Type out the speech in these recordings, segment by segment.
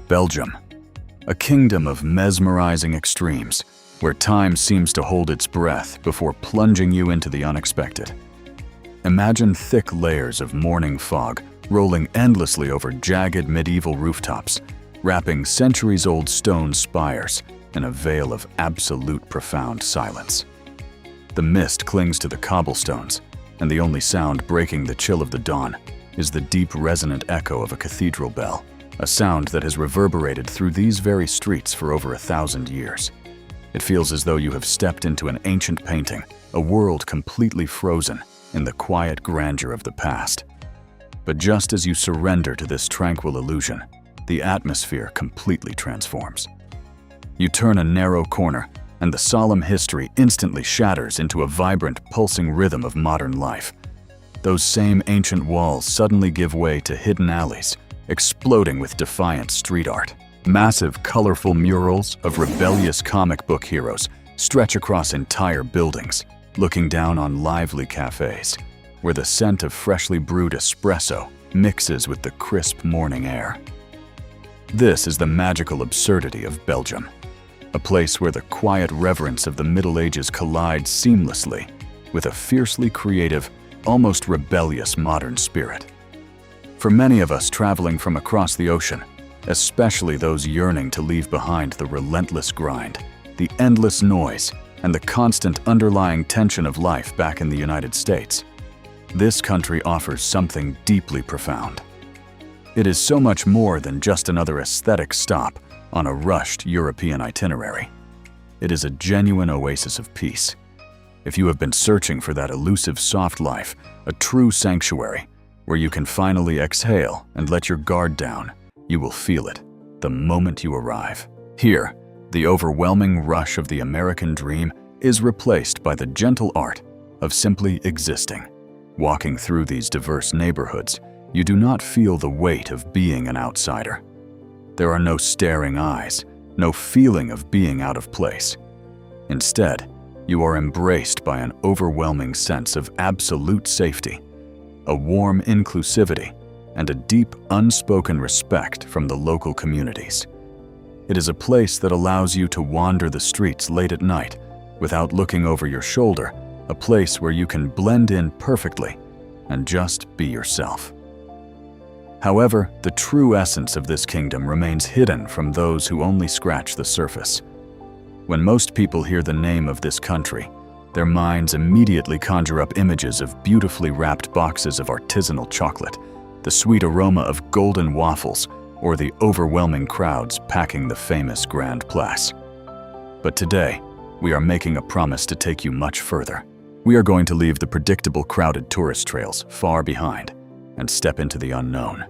Belgium, a kingdom of mesmerizing extremes, where time seems to hold its breath before plunging you into the unexpected. Imagine thick layers of morning fog rolling endlessly over jagged medieval rooftops, wrapping centuries-old stone spires in a veil of absolute profound silence. The mist clings to the cobblestones, and the only sound breaking the chill of the dawn is the deep resonant echo of a cathedral bell, a sound that has reverberated through these very streets for over 1,000 years. It feels as though you have stepped into an ancient painting, a world completely frozen in the quiet grandeur of the past. But just as you surrender to this tranquil illusion, the atmosphere completely transforms. You turn a narrow corner, and the solemn history instantly shatters into a vibrant, pulsing rhythm of modern life. Those same ancient walls suddenly give way to hidden alleys, exploding with defiant street art. Massive, colorful murals of rebellious comic book heroes stretch across entire buildings, looking down on lively cafes, where the scent of freshly brewed espresso mixes with the crisp morning air. This is the magical absurdity of Belgium, a place where the quiet reverence of the Middle Ages collides seamlessly with a fiercely creative, almost rebellious modern spirit. For many of us traveling from across the ocean, especially those yearning to leave behind the relentless grind, the endless noise, and the constant underlying tension of life back in the United States, this country offers something deeply profound. It is so much more than just another aesthetic stop on a rushed European itinerary. It is a genuine oasis of peace. If you have been searching for that elusive soft life, a true sanctuary, where you can finally exhale and let your guard down, you will feel it the moment you arrive. Here, the overwhelming rush of the American dream is replaced by the gentle art of simply existing. Walking through these diverse neighborhoods, you do not feel the weight of being an outsider. There are no staring eyes, no feeling of being out of place. Instead, you are embraced by an overwhelming sense of absolute safety, a warm inclusivity, and a deep, unspoken respect from the local communities. It is a place that allows you to wander the streets late at night without looking over your shoulder, a place where you can blend in perfectly and just be yourself. However, the true essence of this kingdom remains hidden from those who only scratch the surface. When most people hear the name of this country, their minds immediately conjure up images of beautifully wrapped boxes of artisanal chocolate, the sweet aroma of golden waffles, or the overwhelming crowds packing the famous Grand Place. But today, we are making a promise to take you much further. We are going to leave the predictable crowded tourist trails far behind and step into the unknown.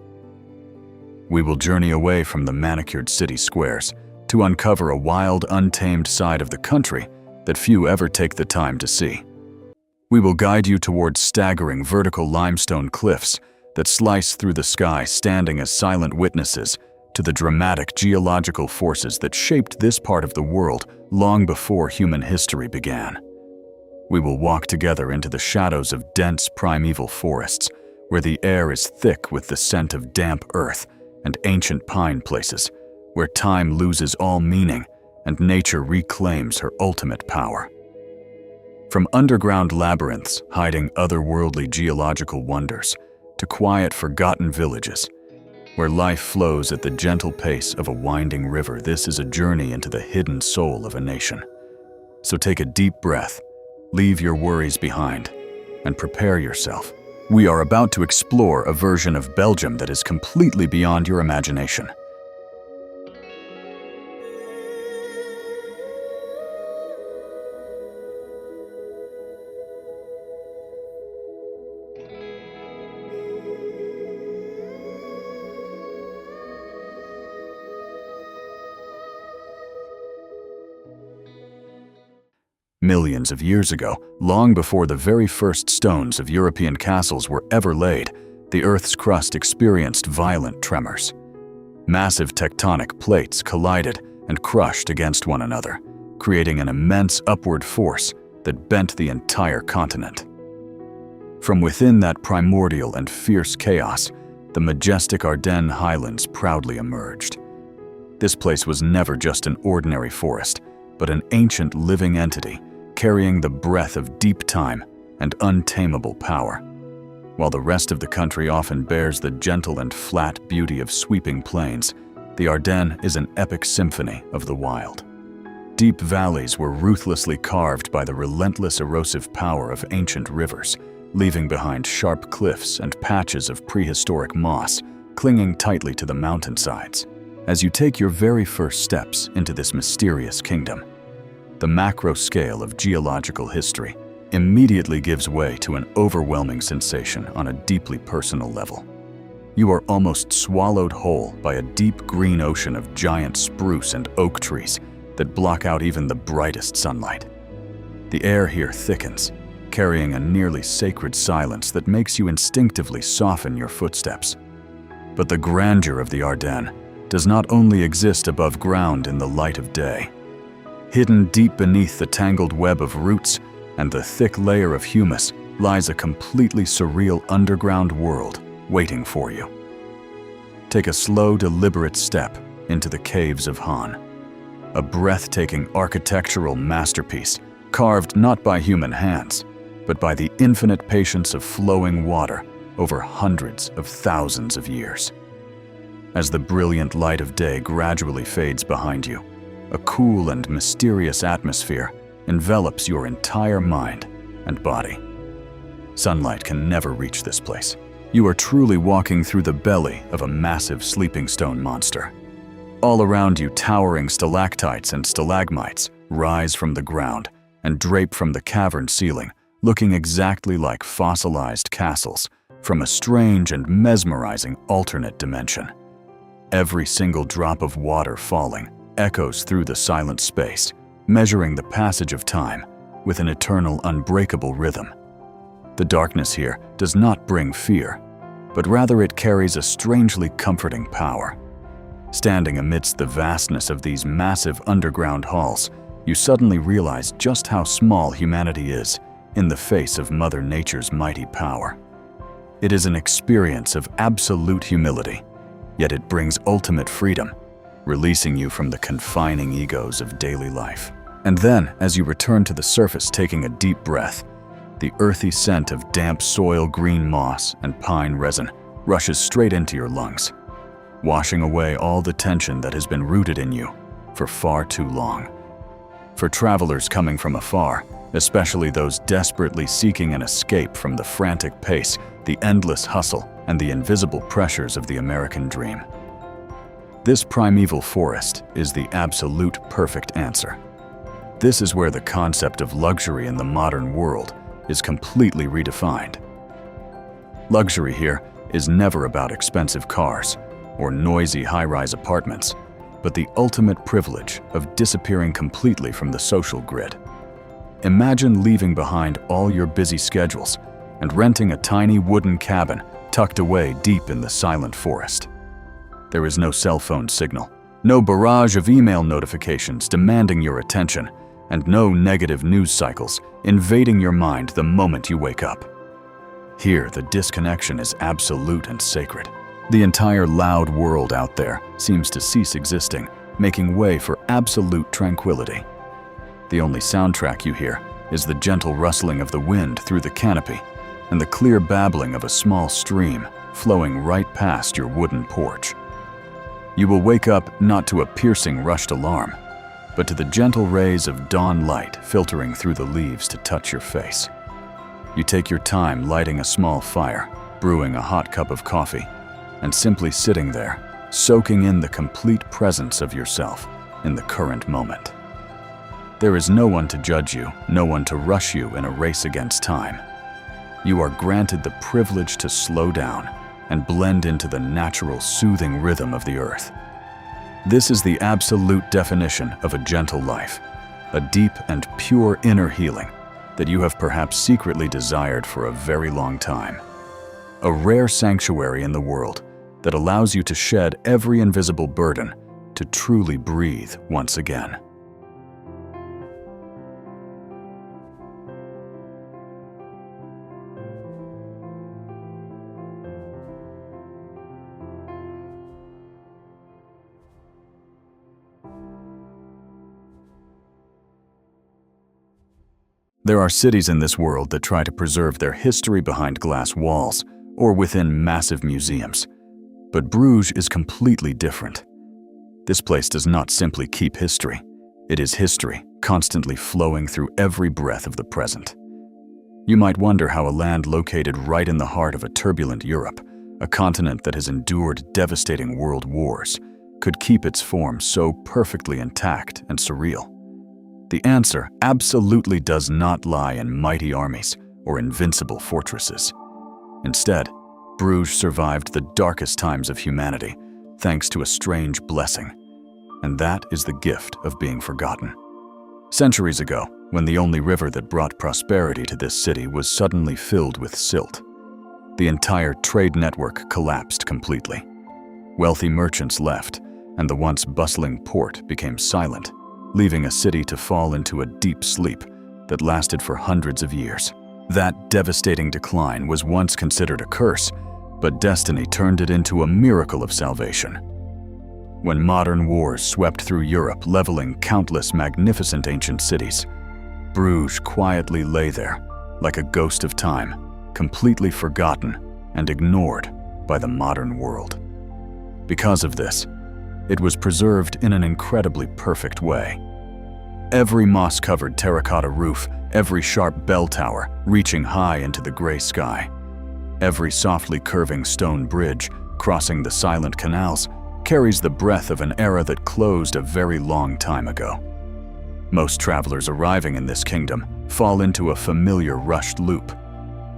We will journey away from the manicured city squares to uncover a wild, untamed side of the country that few ever take the time to see. We will guide you towards staggering vertical limestone cliffs that slice through the sky, standing as silent witnesses to the dramatic geological forces that shaped this part of the world long before human history began. We will walk together into the shadows of dense primeval forests, where the air is thick with the scent of damp earth, and ancient pine places, where time loses all meaning and nature reclaims her ultimate power. From underground labyrinths hiding otherworldly geological wonders, to quiet, forgotten villages, where life flows at the gentle pace of a winding river, this is a journey into the hidden soul of a nation. So take a deep breath, leave your worries behind, and prepare yourself. We are about to explore a version of Belgium that is completely beyond your imagination. Millions of years ago, long before the very first stones of European castles were ever laid, the Earth's crust experienced violent tremors. Massive tectonic plates collided and crushed against one another, creating an immense upward force that bent the entire continent. From within that primordial and fierce chaos, the majestic Ardennes highlands proudly emerged. This place was never just an ordinary forest, but an ancient living entity carrying the breath of deep time and untamable power. While the rest of the country often bears the gentle and flat beauty of sweeping plains, the Ardennes is an epic symphony of the wild. Deep valleys were ruthlessly carved by the relentless erosive power of ancient rivers, leaving behind sharp cliffs and patches of prehistoric moss clinging tightly to the mountainsides. As you take your very first steps into this mysterious kingdom, the macro scale of geological history immediately gives way to an overwhelming sensation on a deeply personal level. You are almost swallowed whole by a deep green ocean of giant spruce and oak trees that block out even the brightest sunlight. The air here thickens, carrying a nearly sacred silence that makes you instinctively soften your footsteps. But the grandeur of the Ardennes does not only exist above ground in the light of day. Hidden deep beneath the tangled web of roots and the thick layer of humus lies a completely surreal underground world waiting for you. Take a slow, deliberate step into the caves of Han, a breathtaking architectural masterpiece carved not by human hands, but by the infinite patience of flowing water over hundreds of thousands of years. As the brilliant light of day gradually fades behind you, a cool and mysterious atmosphere envelops your entire mind and body. Sunlight can never reach this place. You are truly walking through the belly of a massive sleeping stone monster. All around you, towering stalactites and stalagmites rise from the ground and drape from the cavern ceiling, looking exactly like fossilized castles from a strange and mesmerizing alternate dimension. Every single drop of water falling echoes through the silent space, measuring the passage of time with an eternal, unbreakable rhythm. The darkness here does not bring fear, but rather it carries a strangely comforting power. Standing amidst the vastness of these massive underground halls, you suddenly realize just how small humanity is in the face of Mother Nature's mighty power. It is an experience of absolute humility, yet it brings ultimate freedom, releasing you from the confining egos of daily life. And then, as you return to the surface taking a deep breath, the earthy scent of damp soil, green moss, and pine resin rushes straight into your lungs, washing away all the tension that has been rooted in you for far too long. For travelers coming from afar, especially those desperately seeking an escape from the frantic pace, the endless hustle, and the invisible pressures of the American dream, this primeval forest is the absolute perfect answer. This is where the concept of luxury in the modern world is completely redefined. Luxury here is never about expensive cars or noisy high-rise apartments, but the ultimate privilege of disappearing completely from the social grid. Imagine leaving behind all your busy schedules and renting a tiny wooden cabin tucked away deep in the silent forest. There is no cell phone signal, no barrage of email notifications demanding your attention, and no negative news cycles invading your mind the moment you wake up. Here, the disconnection is absolute and sacred. The entire loud world out there seems to cease existing, making way for absolute tranquility. The only soundtrack you hear is the gentle rustling of the wind through the canopy and the clear babbling of a small stream flowing right past your wooden porch. You will wake up not to a piercing rushed alarm, but to the gentle rays of dawn light filtering through the leaves to touch your face. You take your time lighting a small fire, brewing a hot cup of coffee, and simply sitting there, soaking in the complete presence of yourself in the current moment. There is no one to judge you, no one to rush you in a race against time. You are granted the privilege to slow down and blend into the natural, soothing rhythm of the earth. This is the absolute definition of a gentle life, a deep and pure inner healing that you have perhaps secretly desired for a very long time. A rare sanctuary in the world that allows you to shed every invisible burden to truly breathe once again. There are cities in this world that try to preserve their history behind glass walls or within massive museums. But Bruges is completely different. This place does not simply keep history. It is history, constantly flowing through every breath of the present. You might wonder how a land located right in the heart of a turbulent Europe, a continent that has endured devastating world wars, could keep its form so perfectly intact and surreal. The answer absolutely does not lie in mighty armies or invincible fortresses. Instead, Bruges survived the darkest times of humanity thanks to a strange blessing, and that is the gift of being forgotten. Centuries ago, when the only river that brought prosperity to this city was suddenly filled with silt, the entire trade network collapsed completely. Wealthy merchants left, and the once bustling port became silent, leaving a city to fall into a deep sleep that lasted for hundreds of years. That devastating decline was once considered a curse, but destiny turned it into a miracle of salvation. When modern wars swept through Europe, leveling countless magnificent ancient cities, Bruges quietly lay there, like a ghost of time, completely forgotten and ignored by the modern world. Because of this, it was preserved in an incredibly perfect way. Every moss-covered terracotta roof, every sharp bell tower reaching high into the gray sky, every softly curving stone bridge crossing the silent canals carries the breath of an era that closed a very long time ago. Most travelers arriving in this kingdom fall into a familiar rushed loop.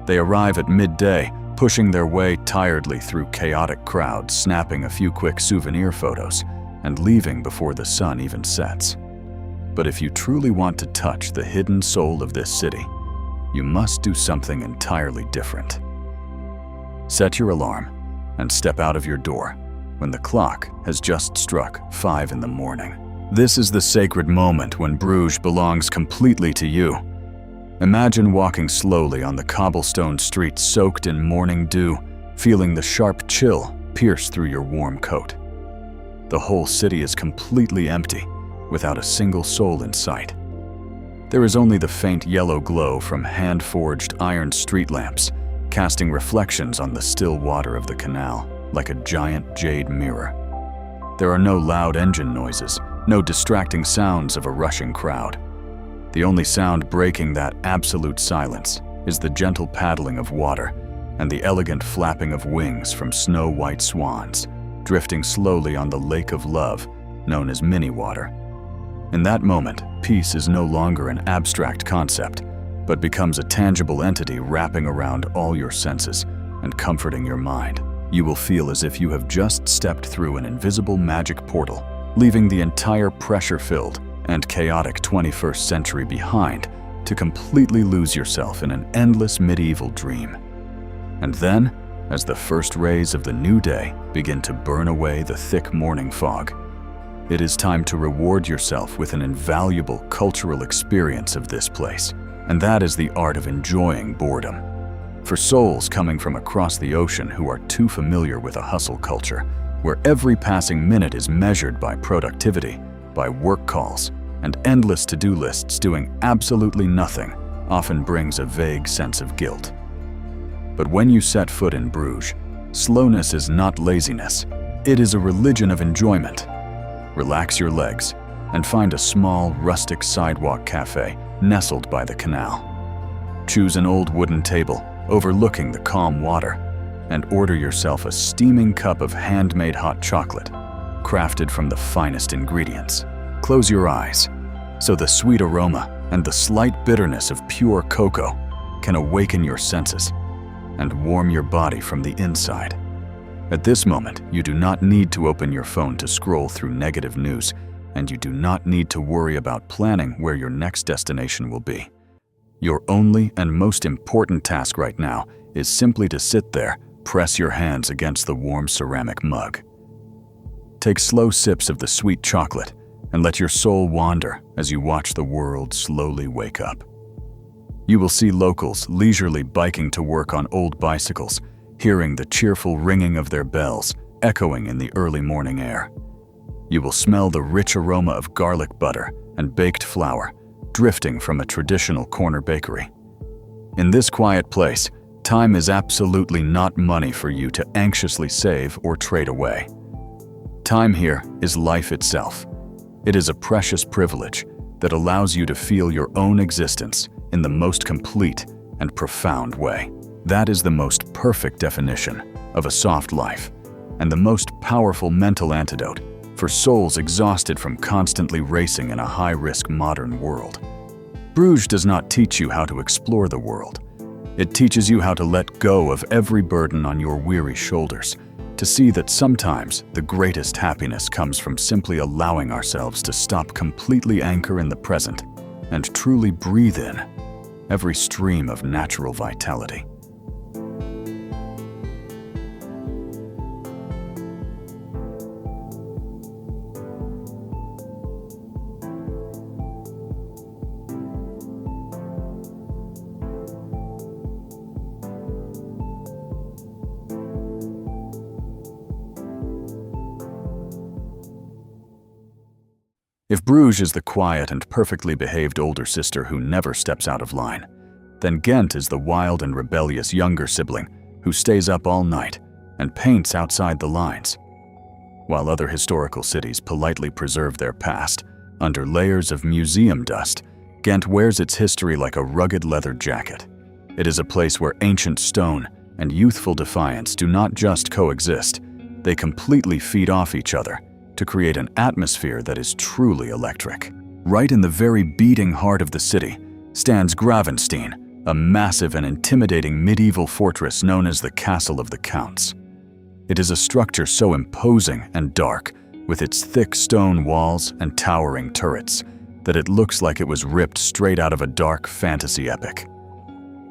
They arrive at midday, pushing their way tiredly through chaotic crowds, snapping a few quick souvenir photos, and leaving before the sun even sets. But if you truly want to touch the hidden soul of this city, you must do something entirely different. Set your alarm and step out of your door when the clock has just struck 5 in the morning. This is the sacred moment when Bruges belongs completely to you. Imagine walking slowly on the cobblestone streets soaked in morning dew, feeling the sharp chill pierce through your warm coat. The whole city is completely empty, without a single soul in sight. There is only the faint yellow glow from hand-forged iron street lamps, casting reflections on the still water of the canal, like a giant jade mirror. There are no loud engine noises, no distracting sounds of a rushing crowd. The only sound breaking that absolute silence is the gentle paddling of water and the elegant flapping of wings from snow-white swans, drifting slowly on the lake of love known as Mini-Water. In that moment, peace is no longer an abstract concept, but becomes a tangible entity wrapping around all your senses and comforting your mind. You will feel as if you have just stepped through an invisible magic portal, leaving the entire pressure-filled and chaotic 21st century behind to completely lose yourself in an endless medieval dream. And then, as the first rays of the new day begin to burn away the thick morning fog, it is time to reward yourself with an invaluable cultural experience of this place, and that is the art of enjoying boredom. For souls coming from across the ocean who are too familiar with a hustle culture, where every passing minute is measured by productivity, by work calls, and endless to-do lists doing absolutely nothing often brings a vague sense of guilt. But when you set foot in Bruges, slowness is not laziness, it is a religion of enjoyment. Relax your legs and find a small, rustic sidewalk cafe nestled by the canal. Choose an old wooden table overlooking the calm water and order yourself a steaming cup of handmade hot chocolate, crafted from the finest ingredients. Close your eyes so the sweet aroma and the slight bitterness of pure cocoa can awaken your senses and warm your body from the inside. At this moment, you do not need to open your phone to scroll through negative news, and you do not need to worry about planning where your next destination will be. Your only and most important task right now is simply to sit there, press your hands against the warm ceramic mug. Take slow sips of the sweet chocolate and let your soul wander as you watch the world slowly wake up. You will see locals leisurely biking to work on old bicycles, hearing the cheerful ringing of their bells echoing in the early morning air. You will smell the rich aroma of garlic butter and baked flour drifting from a traditional corner bakery. In this quiet place, time is absolutely not money for you to anxiously save or trade away. Time here is life itself. It is a precious privilege that allows you to feel your own existence in the most complete and profound way. That is the most perfect definition of a soft life, and the most powerful mental antidote for souls exhausted from constantly racing in a high-risk modern world. Bruges does not teach you how to explore the world. It teaches you how to let go of every burden on your weary shoulders, to see that sometimes the greatest happiness comes from simply allowing ourselves to stop completely anchor in the present and truly breathe in every stream of natural vitality. If Bruges is the quiet and perfectly behaved older sister who never steps out of line, then Ghent is the wild and rebellious younger sibling who stays up all night and paints outside the lines. While other historical cities politely preserve their past under layers of museum dust, Ghent wears its history like a rugged leather jacket. It is a place where ancient stone and youthful defiance do not just coexist, they completely feed off each other to create an atmosphere that is truly electric. Right in the very beating heart of the city stands Gravenstein, a massive and intimidating medieval fortress known as the Castle of the Counts. It is a structure so imposing and dark, with its thick stone walls and towering turrets, that it looks like it was ripped straight out of a dark fantasy epic.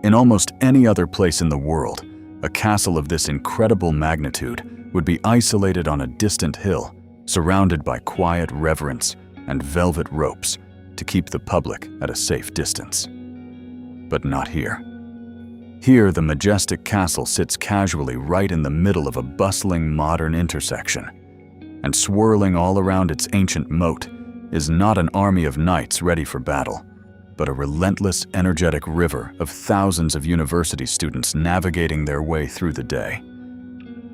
In almost any other place in the world, a castle of this incredible magnitude would be isolated on a distant hill, surrounded by quiet reverence and velvet ropes to keep the public at a safe distance. But not here. Here, the majestic castle sits casually right in the middle of a bustling modern intersection, and swirling all around its ancient moat is not an army of knights ready for battle, but a relentless, energetic river of thousands of university students navigating their way through the day.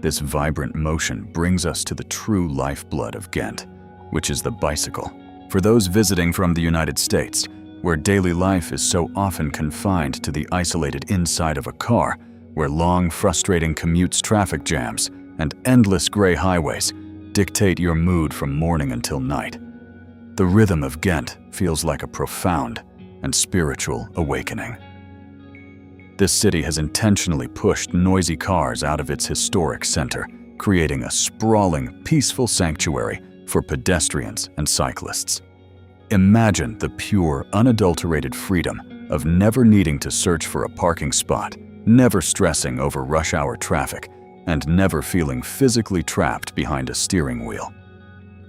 This vibrant motion brings us to the true lifeblood of Ghent, which is the bicycle. For those visiting from the United States, where daily life is so often confined to the isolated inside of a car, where long, frustrating commutes, traffic jams, and endless gray highways dictate your mood from morning until night, the rhythm of Ghent feels like a profound and spiritual awakening. This city has intentionally pushed noisy cars out of its historic center, creating a sprawling, peaceful sanctuary for pedestrians and cyclists. Imagine the pure, unadulterated freedom of never needing to search for a parking spot, never stressing over rush hour traffic, and never feeling physically trapped behind a steering wheel.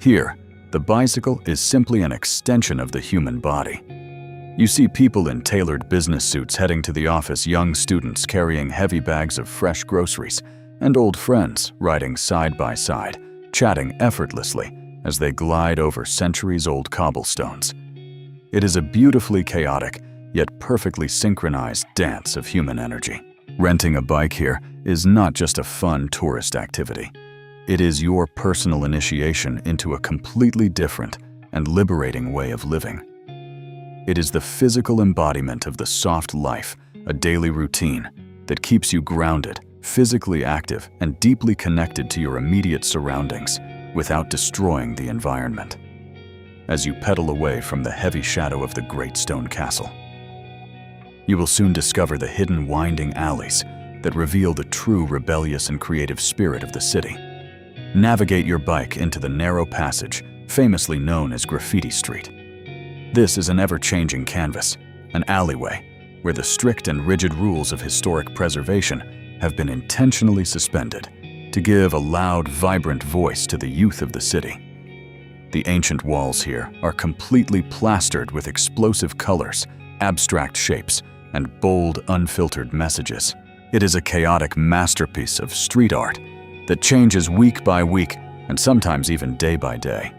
Here, the bicycle is simply an extension of the human body. You see people in tailored business suits heading to the office, young students carrying heavy bags of fresh groceries, and old friends riding side by side, chatting effortlessly as they glide over centuries-old cobblestones. It is a beautifully chaotic, yet perfectly synchronized dance of human energy. Renting a bike here is not just a fun tourist activity. It is your personal initiation into a completely different and liberating way of living. It is the physical embodiment of the soft life, a daily routine that keeps you grounded, physically active, and deeply connected to your immediate surroundings without destroying the environment. As you pedal away from the heavy shadow of the great stone castle, you will soon discover the hidden winding alleys that reveal the true rebellious and creative spirit of the city. Navigate your bike into the narrow passage, famously known as Graffiti Street. This is an ever-changing canvas, an alleyway, where the strict and rigid rules of historic preservation have been intentionally suspended to give a loud, vibrant voice to the youth of the city. The ancient walls here are completely plastered with explosive colors, abstract shapes, and bold, unfiltered messages. It is a chaotic masterpiece of street art that changes week by week and sometimes even day by day.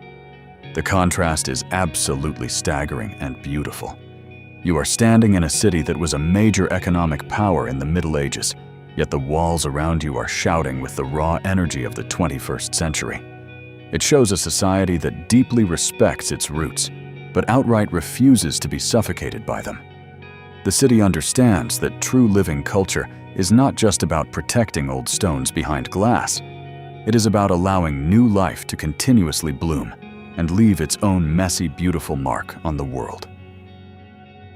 The contrast is absolutely staggering and beautiful. You are standing in a city that was a major economic power in the Middle Ages, yet the walls around you are shouting with the raw energy of the 21st century. It shows a society that deeply respects its roots, but outright refuses to be suffocated by them. The city understands that true living culture is not just about protecting old stones behind glass. It is about allowing new life to continuously bloom and leave its own messy, beautiful mark on the world.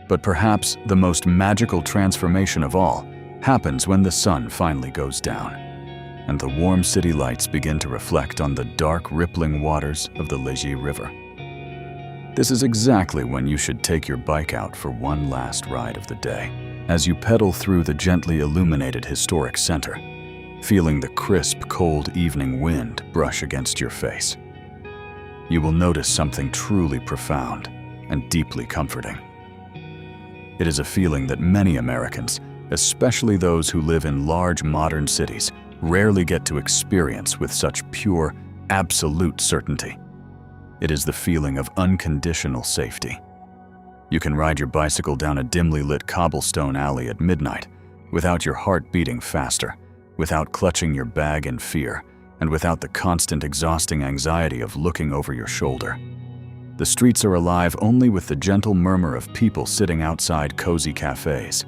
But perhaps the most magical transformation of all happens when the sun finally goes down, and the warm city lights begin to reflect on the dark, rippling waters of the Léger River. This is exactly when you should take your bike out for one last ride of the day, as you pedal through the gently illuminated historic center, feeling the crisp, cold evening wind brush against your face. You will notice something truly profound and deeply comforting. It is a feeling that many Americans, especially those who live in large modern cities, rarely get to experience with such pure, absolute certainty. It is the feeling of unconditional safety. You can ride your bicycle down a dimly lit cobblestone alley at midnight without your heart beating faster, without clutching your bag in fear, and without the constant exhausting anxiety of looking over your shoulder. The streets are alive only with the gentle murmur of people sitting outside cozy cafes,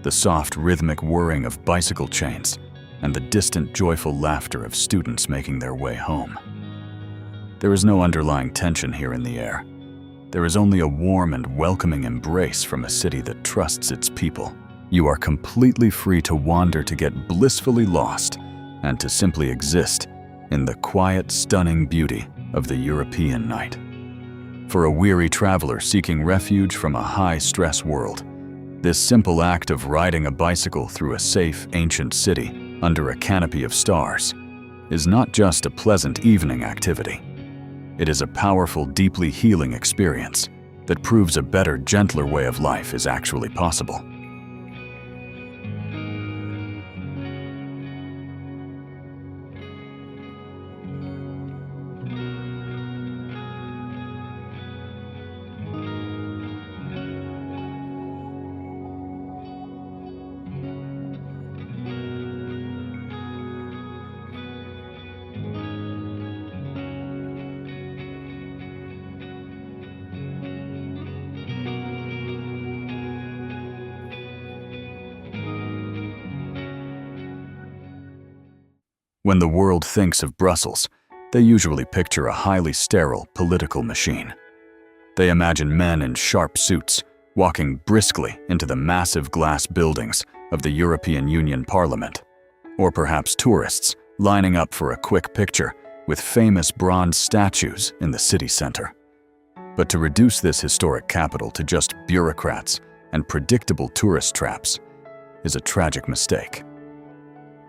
the soft rhythmic whirring of bicycle chains, and the distant joyful laughter of students making their way home. There is no underlying tension here in the air. There is only a warm and welcoming embrace from a city that trusts its people. You are completely free to wander, to get blissfully lost, and to simply exist in the quiet, stunning beauty of the European night. For a weary traveler seeking refuge from a high-stress world, this simple act of riding a bicycle through a safe, ancient city under a canopy of stars is not just a pleasant evening activity. It is a powerful, deeply healing experience that proves a better, gentler way of life is actually possible. When the world thinks of Brussels, they usually picture a highly sterile political machine. They imagine men in sharp suits walking briskly into the massive glass buildings of the European Union Parliament, or perhaps tourists lining up for a quick picture with famous bronze statues in the city center. But to reduce this historic capital to just bureaucrats and predictable tourist traps is a tragic mistake.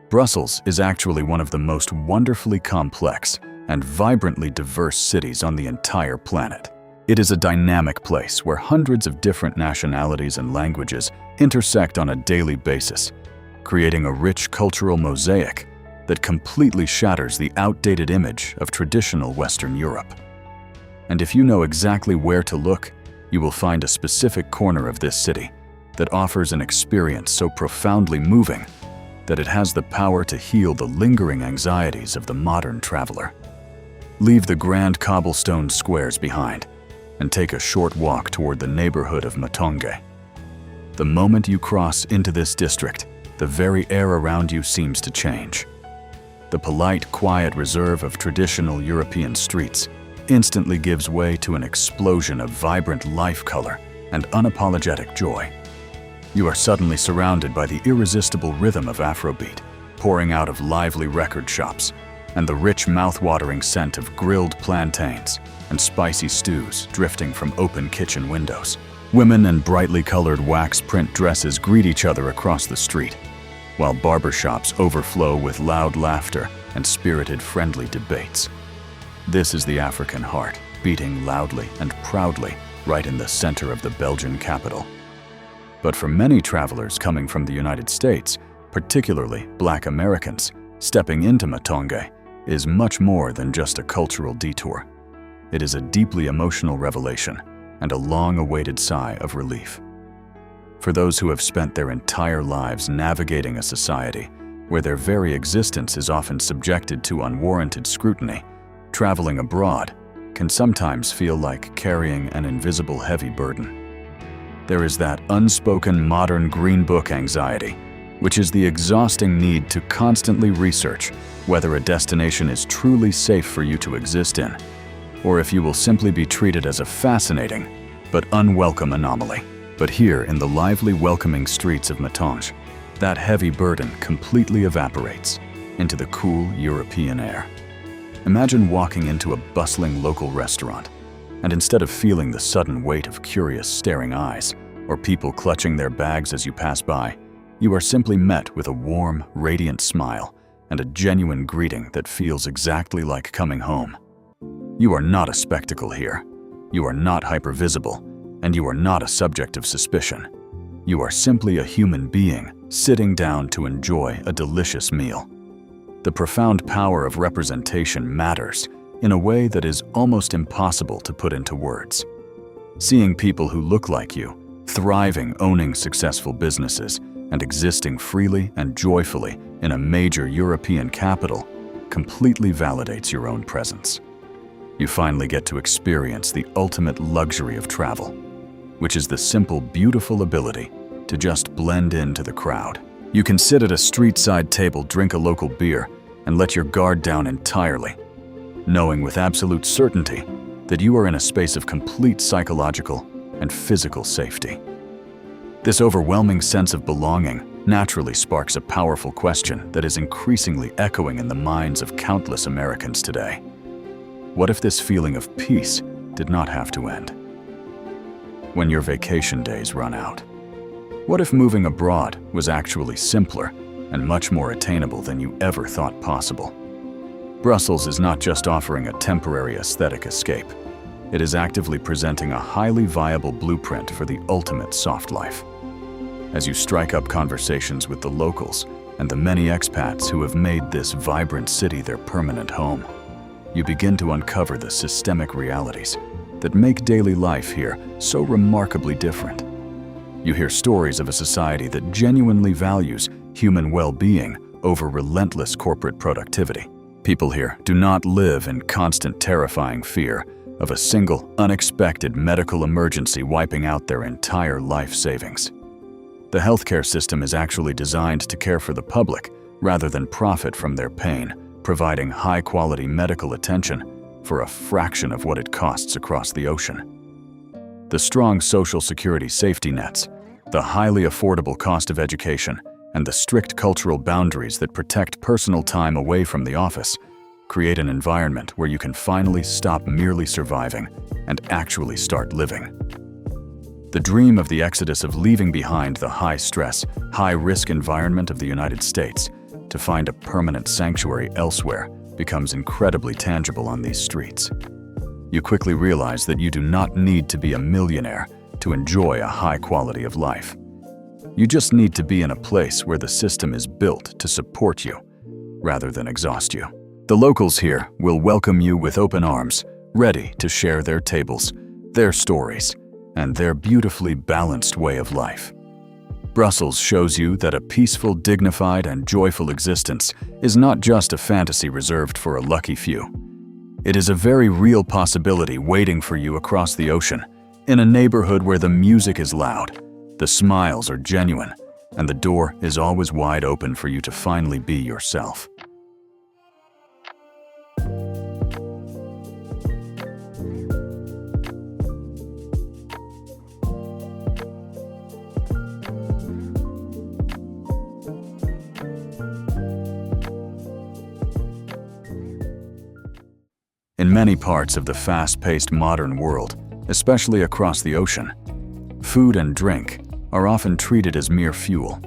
Brussels is actually one of the most wonderfully complex and vibrantly diverse cities on the entire planet. It is a dynamic place where hundreds of different nationalities and languages intersect on a daily basis, creating a rich cultural mosaic that completely shatters the outdated image of traditional Western Europe. And if you know exactly where to look, you will find a specific corner of this city that offers an experience so profoundly moving that it has the power to heal the lingering anxieties of the modern traveler. Leave the grand cobblestone squares behind and take a short walk toward the neighborhood of Matonge. The moment you cross into this district, the very air around you seems to change. The polite, quiet reserve of traditional European streets instantly gives way to an explosion of vibrant life color and unapologetic joy. You are suddenly surrounded by the irresistible rhythm of Afrobeat, pouring out of lively record shops, and the rich, mouth-watering scent of grilled plantains and spicy stews drifting from open kitchen windows. Women in brightly colored wax print dresses greet each other across the street, while barbershops overflow with loud laughter and spirited, friendly debates. This is the African heart, beating loudly and proudly right in the center of the Belgian capital. But for many travelers coming from the United States, particularly Black Americans, stepping into Matonge is much more than just a cultural detour. It is a deeply emotional revelation and a long-awaited sigh of relief. for those who have spent their entire lives navigating a society where their very existence is often subjected to unwarranted scrutiny, traveling abroad can sometimes feel like carrying an invisible heavy burden. There is that unspoken modern green book anxiety, which is the exhausting need to constantly research whether a destination is truly safe for you to exist in, or if you will simply be treated as a fascinating but unwelcome anomaly. But here in the lively, welcoming streets of Matange, that heavy burden completely evaporates into the cool European air. Imagine walking into a bustling local restaurant, and instead of feeling the sudden weight of curious staring eyes or people clutching their bags as you pass by, you are simply met with a warm, radiant smile and a genuine greeting that feels exactly like coming home. You are not a spectacle here. You are not hypervisible, and you are not a subject of suspicion. You are simply a human being sitting down to enjoy a delicious meal. The profound power of representation matters in a way that is almost impossible to put into words. Seeing people who look like you, thriving, owning successful businesses, and existing freely and joyfully in a major European capital completely validates your own presence. You finally get to experience the ultimate luxury of travel, which is the simple, beautiful ability to just blend into the crowd. You can sit at a street-side table, drink a local beer, and let your guard down entirely, knowing with absolute certainty that you are in a space of complete psychological and physical safety. This overwhelming sense of belonging naturally sparks a powerful question that is increasingly echoing in the minds of countless Americans today. What if this feeling of peace did not have to end? When your vacation days run out? What if moving abroad was actually simpler and much more attainable than you ever thought possible? Brussels is not just offering a temporary aesthetic escape. It is actively presenting a highly viable blueprint for the ultimate soft life. As you strike up conversations with the locals and the many expats who have made this vibrant city their permanent home, you begin to uncover the systemic realities that make daily life here so remarkably different. You hear stories of a society that genuinely values human well-being over relentless corporate productivity. People here do not live in constant terrifying fear of a single unexpected medical emergency wiping out their entire life savings. The healthcare system is actually designed to care for the public rather than profit from their pain, providing high-quality medical attention for a fraction of what it costs across the ocean. The strong social security safety nets, the highly affordable cost of education, and the strict cultural boundaries that protect personal time away from the office create an environment where you can finally stop merely surviving and actually start living. The dream of the exodus of leaving behind the high-stress, high-risk environment of the United States to find a permanent sanctuary elsewhere becomes incredibly tangible on these streets. You quickly realize that you do not need to be a millionaire to enjoy a high quality of life. You just need to be in a place where the system is built to support you rather than exhaust you. The locals here will welcome you with open arms, ready to share their tables, their stories, and their beautifully balanced way of life. Brussels shows you that a peaceful, dignified, and joyful existence is not just a fantasy reserved for a lucky few. It is a very real possibility waiting for you across the ocean, in a neighborhood where the music is loud, the smiles are genuine, and the door is always wide open for you to finally be yourself. In many parts of the fast-paced modern world, especially across the ocean, food and drink are often treated as mere fuel.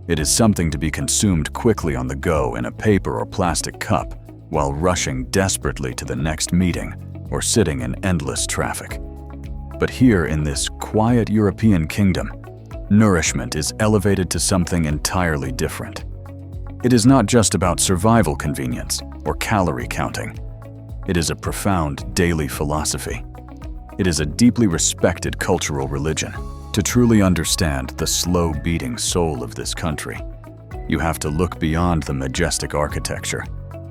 It is something to be consumed quickly on the go in a paper or plastic cup while rushing desperately to the next meeting or sitting in endless traffic. But here in this quiet European kingdom, nourishment is elevated to something entirely different. It is not just about survival convenience or calorie counting. It is a profound daily philosophy. It is a deeply respected cultural religion. To truly understand the slow-beating soul of this country, you have to look beyond the majestic architecture,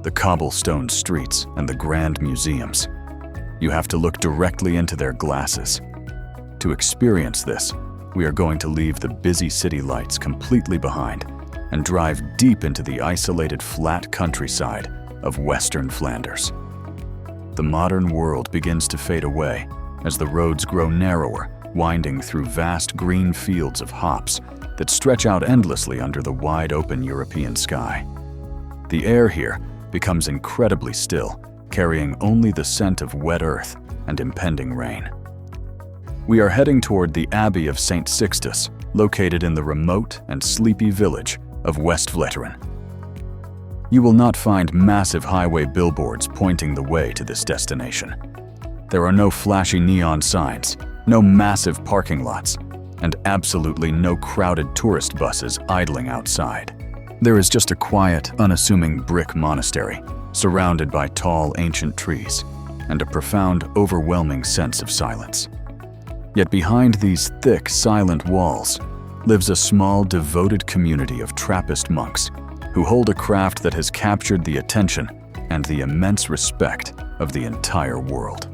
the cobblestone streets, and the grand museums. You have to look directly into their glasses. To experience this, we are going to leave the busy city lights completely behind and drive deep into the isolated flat countryside of Western Flanders. The modern world begins to fade away as the roads grow narrower, winding through vast green fields of hops that stretch out endlessly under the wide-open European sky. The air here becomes incredibly still, carrying only the scent of wet earth and impending rain. We are heading toward the Abbey of St. Sixtus, located in the remote and sleepy village of West Vleteren. You will not find massive highway billboards pointing the way to this destination. There are no flashy neon signs, no massive parking lots, and absolutely no crowded tourist buses idling outside. There is just a quiet, unassuming brick monastery, surrounded by tall, ancient trees, and a profound, overwhelming sense of silence. Yet behind these thick, silent walls lives a small, devoted community of Trappist monks who hold a craft that has captured the attention and the immense respect of the entire world.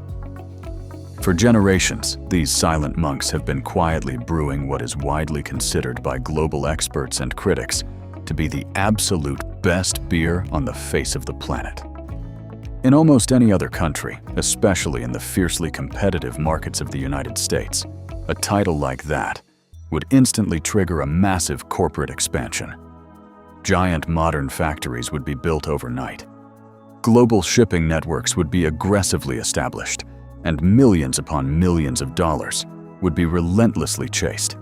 For generations, these silent monks have been quietly brewing what is widely considered by global experts and critics to be the absolute best beer on the face of the planet. In almost any other country, especially in the fiercely competitive markets of the United States, a title like that would instantly trigger a massive corporate expansion. Giant modern factories would be built overnight. Global shipping networks would be aggressively established, and millions upon millions of dollars would be relentlessly chased.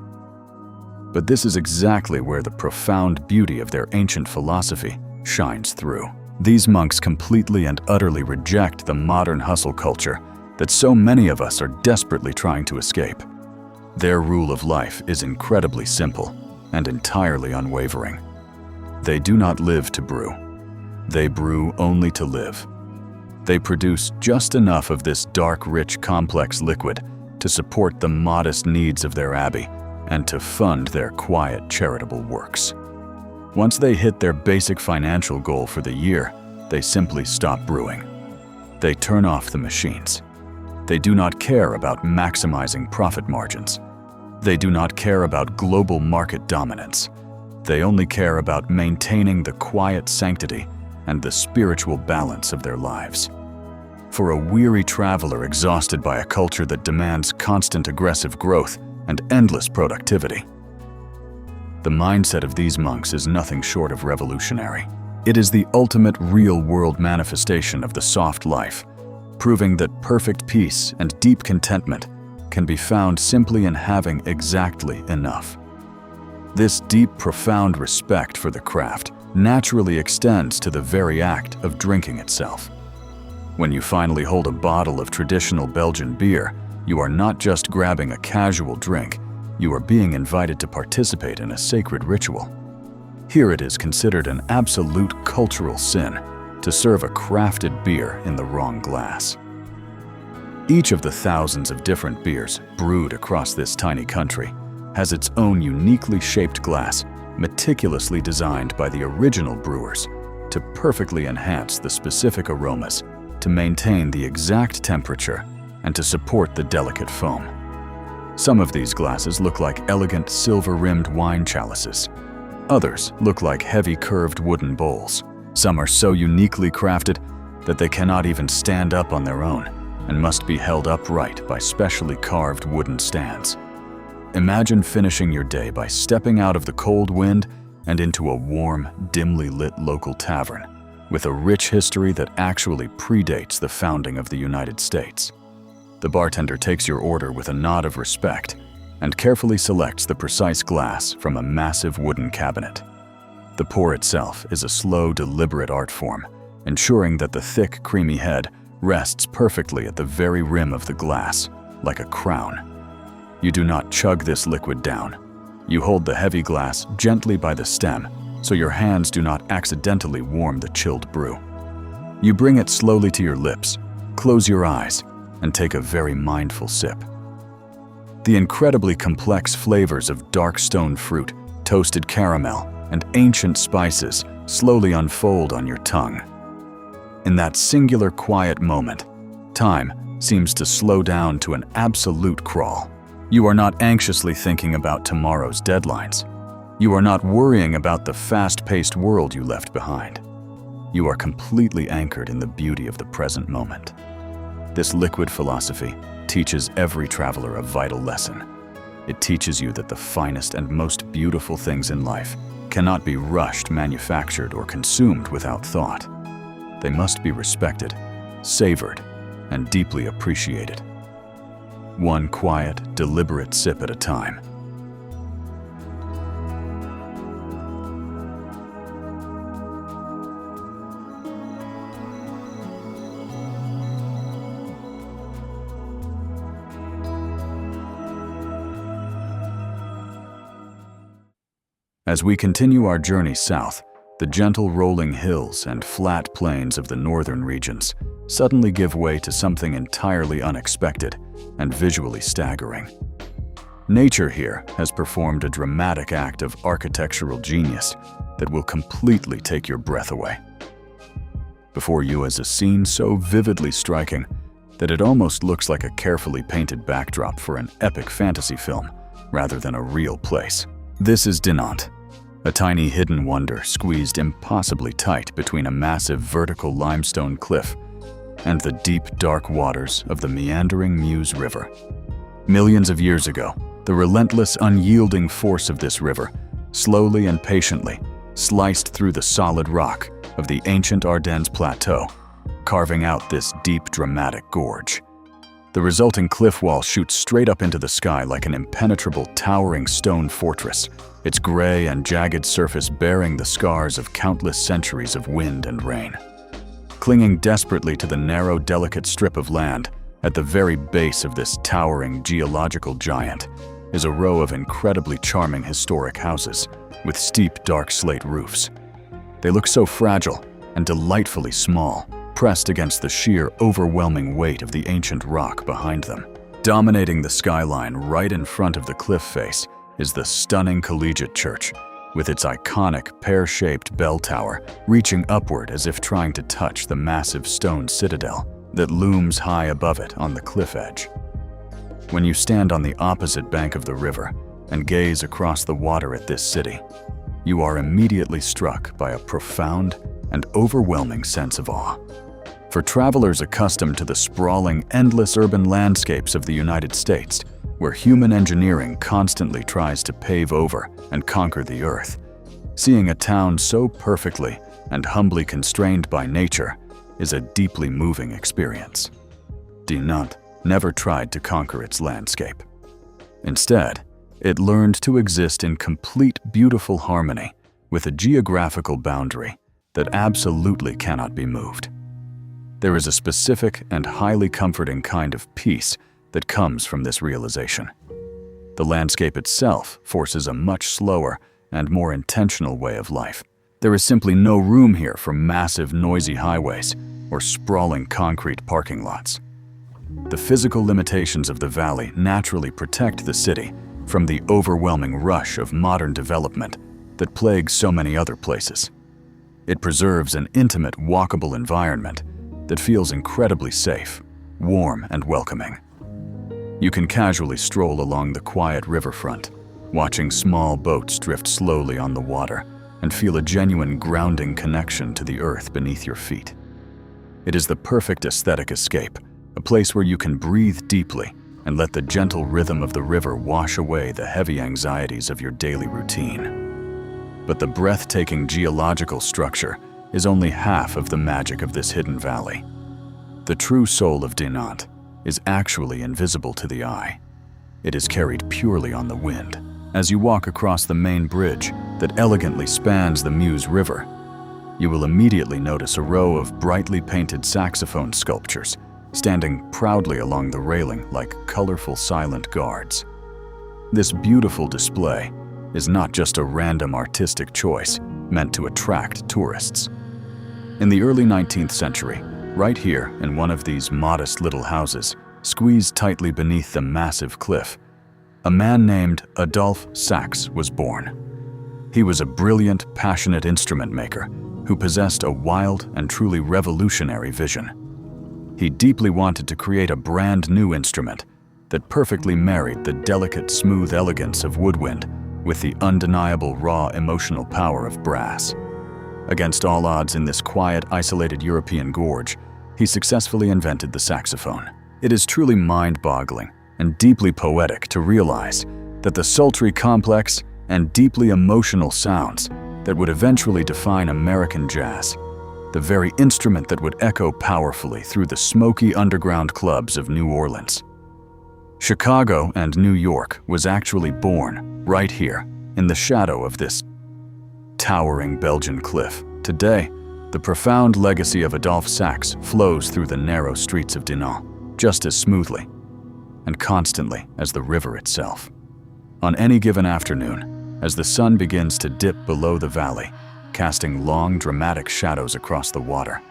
But this is exactly where the profound beauty of their ancient philosophy shines through. These monks completely and utterly reject the modern hustle culture that so many of us are desperately trying to escape. Their rule of life is incredibly simple and entirely unwavering. They do not live to brew. They brew only to live. They produce just enough of this dark, rich, complex liquid to support the modest needs of their abbey and to fund their quiet, charitable works. Once they hit their basic financial goal for the year, they simply stop brewing. They turn off the machines. They do not care about maximizing profit margins. They do not care about global market dominance. They only care about maintaining the quiet sanctity and the spiritual balance of their lives. For a weary traveler exhausted by a culture that demands constant aggressive growth and endless productivity, the mindset of these monks is nothing short of revolutionary. It is the ultimate real-world manifestation of the soft life, proving that perfect peace and deep contentment can be found simply in having exactly enough. This deep, profound respect for the craft naturally extends to the very act of drinking itself. When you finally hold a bottle of traditional Belgian beer, you are not just grabbing a casual drink, you are being invited to participate in a sacred ritual. Here it is considered an absolute cultural sin to serve a crafted beer in the wrong glass. Each of the thousands of different beers brewed across this tiny country has its own uniquely shaped glass, meticulously designed by the original brewers to perfectly enhance the specific aromas, to maintain the exact temperature, and to support the delicate foam. Some of these glasses look like elegant silver-rimmed wine chalices. Others look like heavy curved wooden bowls. Some are so uniquely crafted that they cannot even stand up on their own and must be held upright by specially carved wooden stands. Imagine finishing your day by stepping out of the cold wind and into a warm, dimly lit local tavern with a rich history that actually predates the founding of the United States. The bartender takes your order with a nod of respect and carefully selects the precise glass from a massive wooden cabinet. The pour itself is a slow, deliberate art form, ensuring that the thick, creamy head rests perfectly at the very rim of the glass, like a crown. You do not chug this liquid down. You hold the heavy glass gently by the stem so your hands do not accidentally warm the chilled brew. You bring it slowly to your lips, close your eyes, and take a very mindful sip. The incredibly complex flavors of dark stone fruit, toasted caramel, and ancient spices slowly unfold on your tongue. In that singular quiet moment, time seems to slow down to an absolute crawl. You are not anxiously thinking about tomorrow's deadlines. You are not worrying about the fast-paced world you left behind. You are completely anchored in the beauty of the present moment. This liquid philosophy teaches every traveler a vital lesson. It teaches you that the finest and most beautiful things in life cannot be rushed, manufactured, or consumed without thought. They must be respected, savored, and deeply appreciated. One quiet, deliberate sip at a time. As we continue our journey south, the gentle rolling hills and flat plains of the northern regions suddenly give way to something entirely unexpected and visually staggering. Nature here has performed a dramatic act of architectural genius that will completely take your breath away. Before you is a scene so vividly striking that it almost looks like a carefully painted backdrop for an epic fantasy film rather than a real place. This is Dinant, a tiny hidden wonder squeezed impossibly tight between a massive vertical limestone cliff and the deep, dark waters of the meandering Meuse River. Millions of years ago, the relentless, unyielding force of this river slowly and patiently sliced through the solid rock of the ancient Ardennes Plateau, carving out this deep, dramatic gorge. The resulting cliff wall shoots straight up into the sky like an impenetrable, towering stone fortress, its gray and jagged surface bearing the scars of countless centuries of wind and rain. Clinging desperately to the narrow, delicate strip of land at the very base of this towering geological giant is a row of incredibly charming historic houses with steep, dark slate roofs. They look so fragile and delightfully small, pressed against the sheer, overwhelming weight of the ancient rock behind them. Dominating the skyline right in front of the cliff face is the stunning collegiate church, with its iconic pear-shaped bell tower reaching upward as if trying to touch the massive stone citadel that looms high above it on the cliff edge. When you stand on the opposite bank of the river and gaze across the water at this city, you are immediately struck by a profound and overwhelming sense of awe. For travelers accustomed to the sprawling, endless urban landscapes of the United States, where human engineering constantly tries to pave over and conquer the earth, seeing a town so perfectly and humbly constrained by nature is a deeply moving experience. Dinant never tried to conquer its landscape. Instead, it learned to exist in complete, beautiful harmony with a geographical boundary that absolutely cannot be moved. There is a specific and highly comforting kind of peace that comes from this realization. The landscape itself forces a much slower and more intentional way of life. There is simply no room here for massive, noisy highways or sprawling concrete parking lots. The physical limitations of the valley naturally protect the city from the overwhelming rush of modern development that plagues so many other places. It preserves an intimate, walkable environment that feels incredibly safe, warm, and welcoming. You can casually stroll along the quiet riverfront, watching small boats drift slowly on the water, and feel a genuine grounding connection to the earth beneath your feet. It is the perfect aesthetic escape, a place where you can breathe deeply and let the gentle rhythm of the river wash away the heavy anxieties of your daily routine. But the breathtaking geological structure is only half of the magic of this hidden valley. The true soul of Dinant is actually invisible to the eye. It is carried purely on the wind. As you walk across the main bridge that elegantly spans the Meuse River, you will immediately notice a row of brightly painted saxophone sculptures standing proudly along the railing like colorful silent guards. This beautiful display is not just a random artistic choice meant to attract tourists. In the early 19th century, right here in one of these modest little houses, squeezed tightly beneath the massive cliff, a man named Adolphe Sax was born. He was a brilliant, passionate instrument maker who possessed a wild and truly revolutionary vision. He deeply wanted to create a brand new instrument that perfectly married the delicate, smooth elegance of woodwind with the undeniable, raw, emotional power of brass. Against all odds in this quiet, isolated European gorge, he successfully invented the saxophone. It is truly mind-boggling and deeply poetic to realize that the sultry, complex, and deeply emotional sounds that would eventually define American jazz, the very instrument that would echo powerfully through the smoky underground clubs of New Orleans. Chicago and New York was actually born right here in the shadow of this towering Belgian cliff. Today, the profound legacy of Adolphe Sax flows through the narrow streets of Dinant just as smoothly and constantly as the river itself. On any given afternoon, as the sun begins to dip below the valley, casting long, dramatic shadows across the water,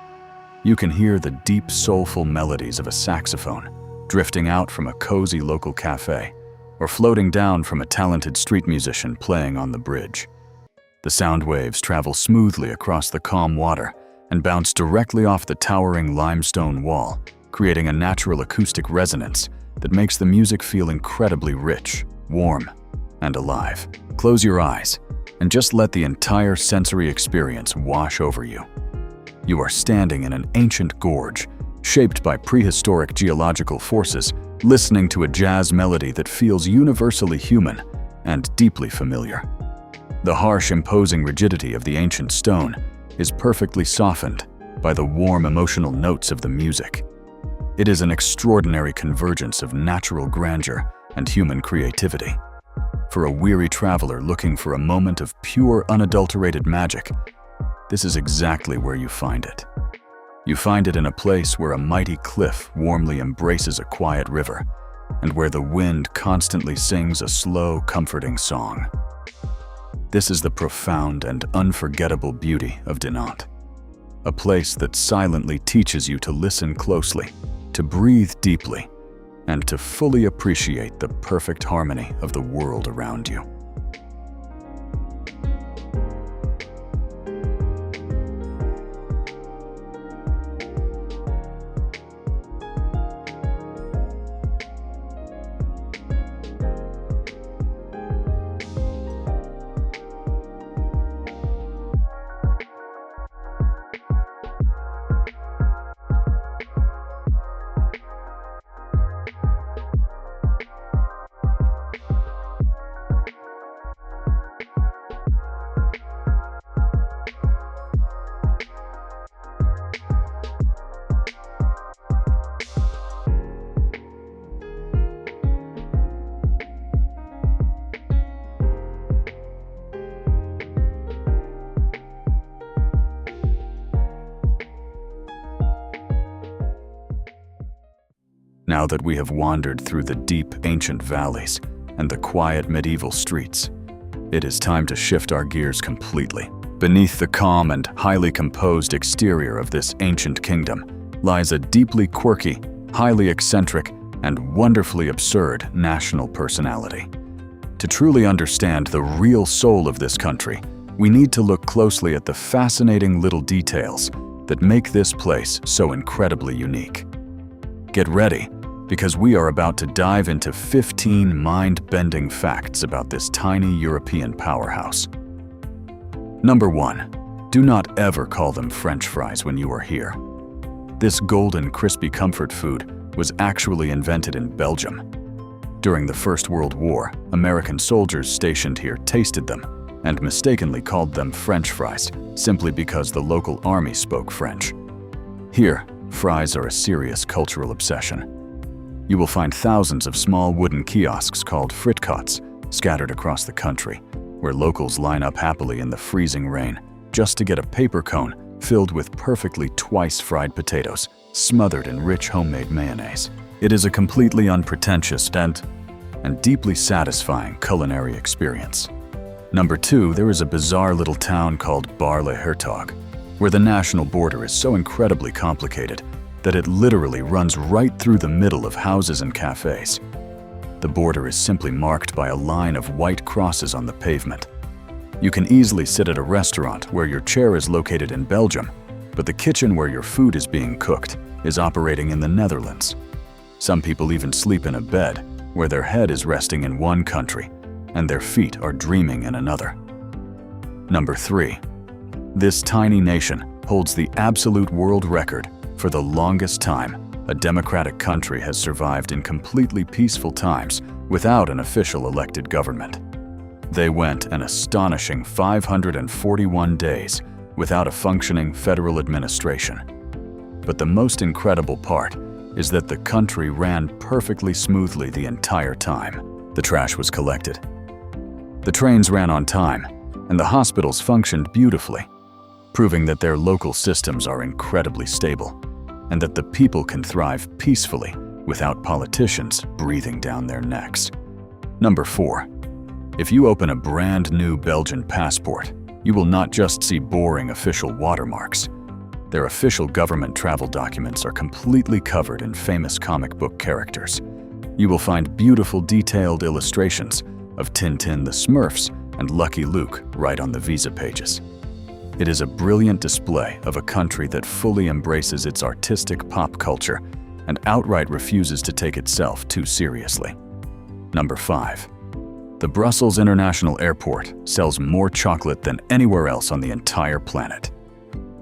you can hear the deep, soulful melodies of a saxophone drifting out from a cozy local cafe or floating down from a talented street musician playing on the bridge. The sound waves travel smoothly across the calm water and bounce directly off the towering limestone wall, creating a natural acoustic resonance that makes the music feel incredibly rich, warm, and alive. Close your eyes and just let the entire sensory experience wash over you. You are standing in an ancient gorge, shaped by prehistoric geological forces, listening to a jazz melody that feels universally human and deeply familiar. The harsh, imposing rigidity of the ancient stone is perfectly softened by the warm, emotional notes of the music. It is an extraordinary convergence of natural grandeur and human creativity. For a weary traveler looking for a moment of pure, unadulterated magic, this is exactly where you find it. You find it in a place where a mighty cliff warmly embraces a quiet river, and where the wind constantly sings a slow, comforting song. This is the profound and unforgettable beauty of Dinant, a place that silently teaches you to listen closely, to breathe deeply, and to fully appreciate the perfect harmony of the world around you. Now that we have wandered through the deep, ancient valleys and the quiet medieval streets, it is time to shift our gears completely. Beneath the calm and highly composed exterior of this ancient kingdom lies a deeply quirky, highly eccentric, and wonderfully absurd national personality. To truly understand the real soul of this country, we need to look closely at the fascinating little details that make this place so incredibly unique. Get ready, because we are about to dive into 15 mind-bending facts about this tiny European powerhouse. Number 1. Do not ever call them French fries when you are here. This golden, crispy comfort food was actually invented in Belgium. During the First World War, American soldiers stationed here tasted them and mistakenly called them French fries simply because the local army spoke French. Here, fries are a serious cultural obsession. You will find thousands of small wooden kiosks called fritcots scattered across the country, where locals line up happily in the freezing rain just to get a paper cone filled with perfectly twice-fried potatoes, smothered in rich homemade mayonnaise. It is a completely unpretentious and deeply satisfying culinary experience. Number 2, there is a bizarre little town called Bar-le-Hertog, where the national border is so incredibly complicated that it literally runs right through the middle of houses and cafes. The border is simply marked by a line of white crosses on the pavement. You can easily sit at a restaurant where your chair is located in Belgium, but the kitchen where your food is being cooked is operating in the Netherlands. Some people even sleep in a bed where their head is resting in one country and their feet are dreaming in another. Number 3. This tiny nation holds the absolute world record for the longest time a democratic country has survived in completely peaceful times without an official elected government. They went an astonishing 541 days without a functioning federal administration. But the most incredible part is that the country ran perfectly smoothly the entire time. The trash was collected. The trains ran on time, and the hospitals functioned beautifully, proving that their local systems are incredibly stable, and that the people can thrive peacefully without politicians breathing down their necks. Number 4. If you open a brand new Belgian passport, you will not just see boring official watermarks. Their official government travel documents are completely covered in famous comic book characters. You will find beautiful detailed illustrations of Tintin the Smurfs and Lucky Luke right on the visa pages. It is a brilliant display of a country that fully embraces its artistic pop culture and outright refuses to take itself too seriously. Number 5. The Brussels International Airport sells more chocolate than anywhere else on the entire planet.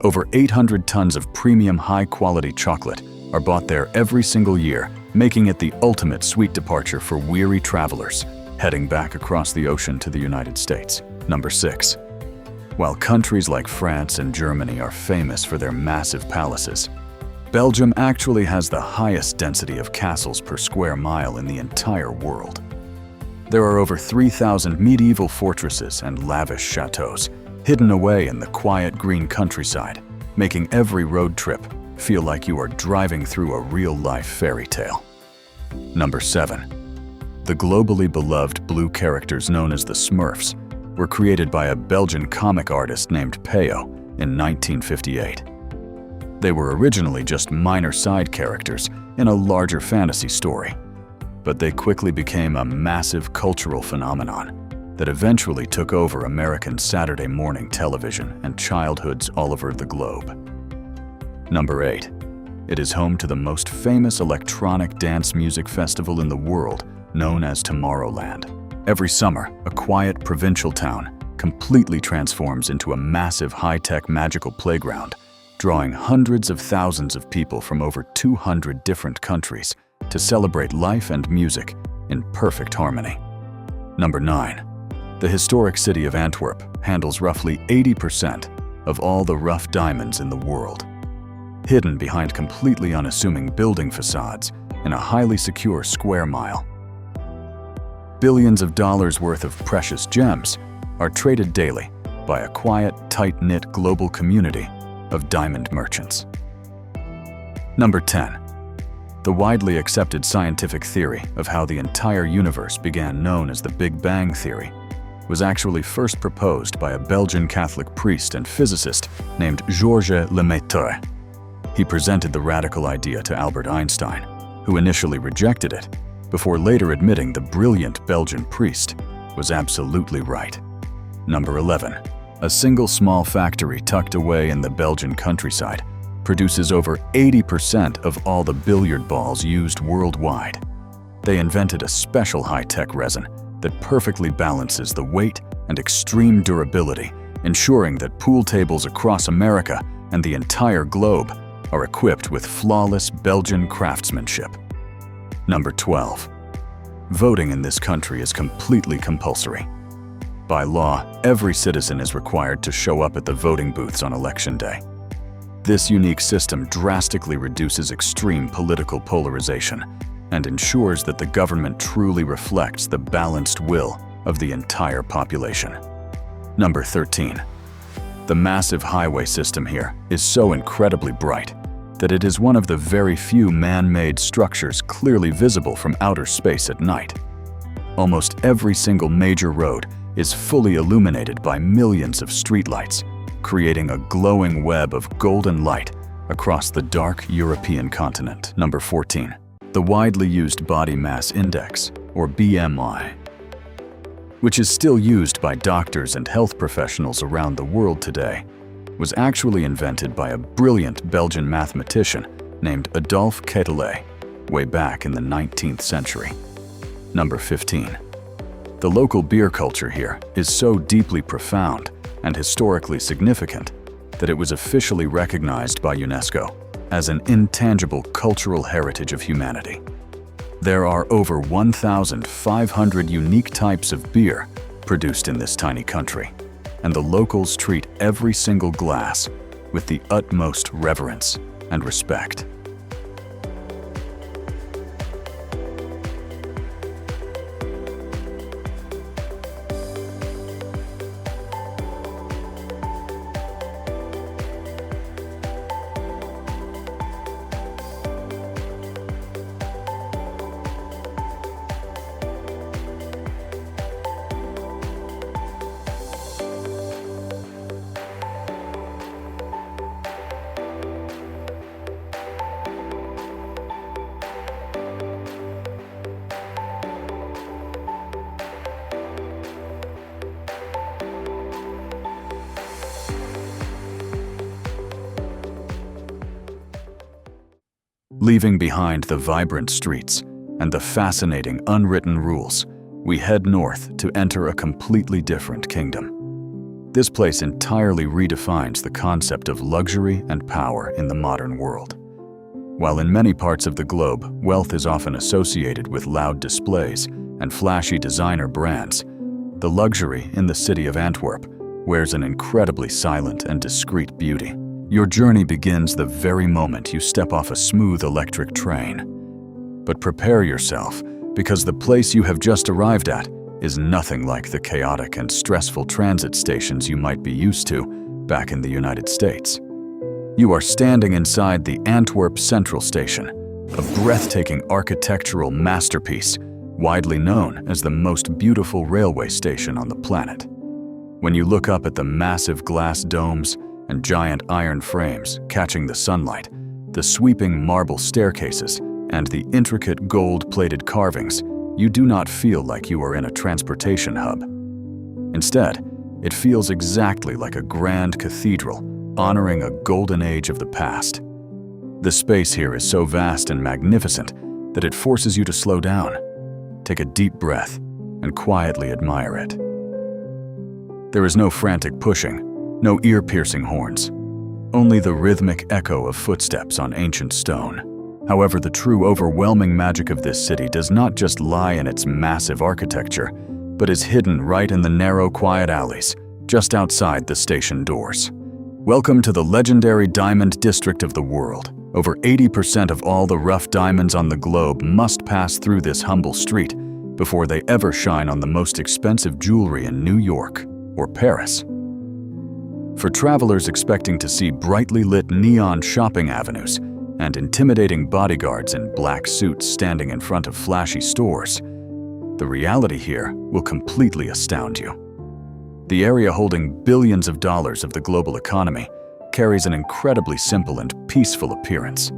Over 800 tons of premium high-quality chocolate are bought there every single year, making it the ultimate sweet departure for weary travelers heading back across the ocean to the United States. Number 6. While countries like France and Germany are famous for their massive palaces, Belgium actually has the highest density of castles per square mile in the entire world. There are over 3,000 medieval fortresses and lavish chateaus hidden away in the quiet green countryside, making every road trip feel like you are driving through a real-life fairy tale. Number 7. The globally beloved blue characters known as the Smurfs were created by a Belgian comic artist named Peyo in 1958. They were originally just minor side characters in a larger fantasy story, but they quickly became a massive cultural phenomenon that eventually took over American Saturday morning television and childhoods all over the globe. Number 8. It is home to the most famous electronic dance music festival in the world, known as Tomorrowland. Every summer, a quiet provincial town completely transforms into a massive high-tech magical playground, drawing hundreds of thousands of people from over 200 different countries to celebrate life and music in perfect harmony. Number 9. The historic city of Antwerp handles roughly 80% of all the rough diamonds in the world. Hidden behind completely unassuming building facades in a highly secure square mile, billions of dollars worth of precious gems are traded daily by a quiet, tight-knit global community of diamond merchants. Number 10. The widely accepted scientific theory of how the entire universe began, known as the Big Bang Theory, was actually first proposed by a Belgian Catholic priest and physicist named Georges Lemaitre. He presented the radical idea to Albert Einstein, who initially rejected it, before later admitting the brilliant Belgian priest was absolutely right. Number 11. A single small factory tucked away in the Belgian countryside produces over 80% of all the billiard balls used worldwide. They invented a special high-tech resin that perfectly balances the weight and extreme durability, ensuring that pool tables across America and the entire globe are equipped with flawless Belgian craftsmanship. Number 12. Voting in this country is completely compulsory. By law, every citizen is required to show up at the voting booths on election day. This unique system drastically reduces extreme political polarization and ensures that the government truly reflects the balanced will of the entire population. Number 13. The massive highway system here is so incredibly bright that it is one of the very few man-made structures clearly visible from outer space at night. Almost every single major road is fully illuminated by millions of streetlights, creating a glowing web of golden light across the dark European continent. Number 14. The widely used body mass index, or BMI, which is still used by doctors and health professionals around the world today, was actually invented by a brilliant Belgian mathematician named Adolphe Quetelet way back in the 19th century. Number 15. The local beer culture here is so deeply profound and historically significant that it was officially recognized by UNESCO as an intangible cultural heritage of humanity. There are over 1,500 unique types of beer produced in this tiny country, and the locals treat every single glass with the utmost reverence and respect. Leaving behind the vibrant streets and the fascinating unwritten rules, we head north to enter a completely different kingdom. This place entirely redefines the concept of luxury and power in the modern world. While in many parts of the globe, wealth is often associated with loud displays and flashy designer brands, the luxury in the city of Antwerp wears an incredibly silent and discreet beauty. Your journey begins the very moment you step off a smooth electric train. But prepare yourself, because the place you have just arrived at is nothing like the chaotic and stressful transit stations you might be used to back in the United States. You are standing inside the Antwerp Central Station, a breathtaking architectural masterpiece, widely known as the most beautiful railway station on the planet. When you look up at the massive glass domes and giant iron frames catching the sunlight, the sweeping marble staircases, and the intricate gold-plated carvings, you do not feel like you are in a transportation hub. Instead, it feels exactly like a grand cathedral honoring a golden age of the past. The space here is so vast and magnificent that it forces you to slow down, take a deep breath, and quietly admire it. There is no frantic pushing, no ear-piercing horns, only the rhythmic echo of footsteps on ancient stone. However, the true overwhelming magic of this city does not just lie in its massive architecture, but is hidden right in the narrow, quiet alleys, just outside the station doors. Welcome to the legendary diamond district of the world. Over 80% of all the rough diamonds on the globe must pass through this humble street before they ever shine on the most expensive jewelry in New York or Paris. For travelers expecting to see brightly lit neon shopping avenues and intimidating bodyguards in black suits standing in front of flashy stores, the reality here will completely astound you. The area holding billions of dollars of the global economy carries an incredibly simple and peaceful appearance.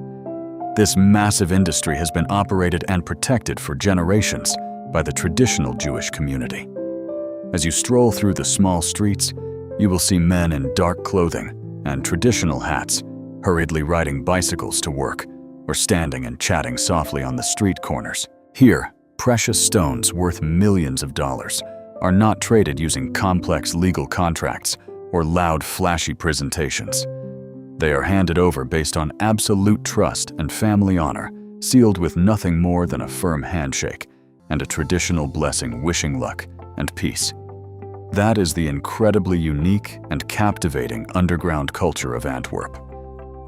This massive industry has been operated and protected for generations by the traditional Jewish community. As you stroll through the small streets, you will see men in dark clothing and traditional hats hurriedly riding bicycles to work or standing and chatting softly on the street corners. Here, precious stones worth millions of dollars are not traded using complex legal contracts or loud, flashy presentations. They are handed over based on absolute trust and family honor, sealed with nothing more than a firm handshake and a traditional blessing wishing luck and peace. That is the incredibly unique and captivating underground culture of Antwerp.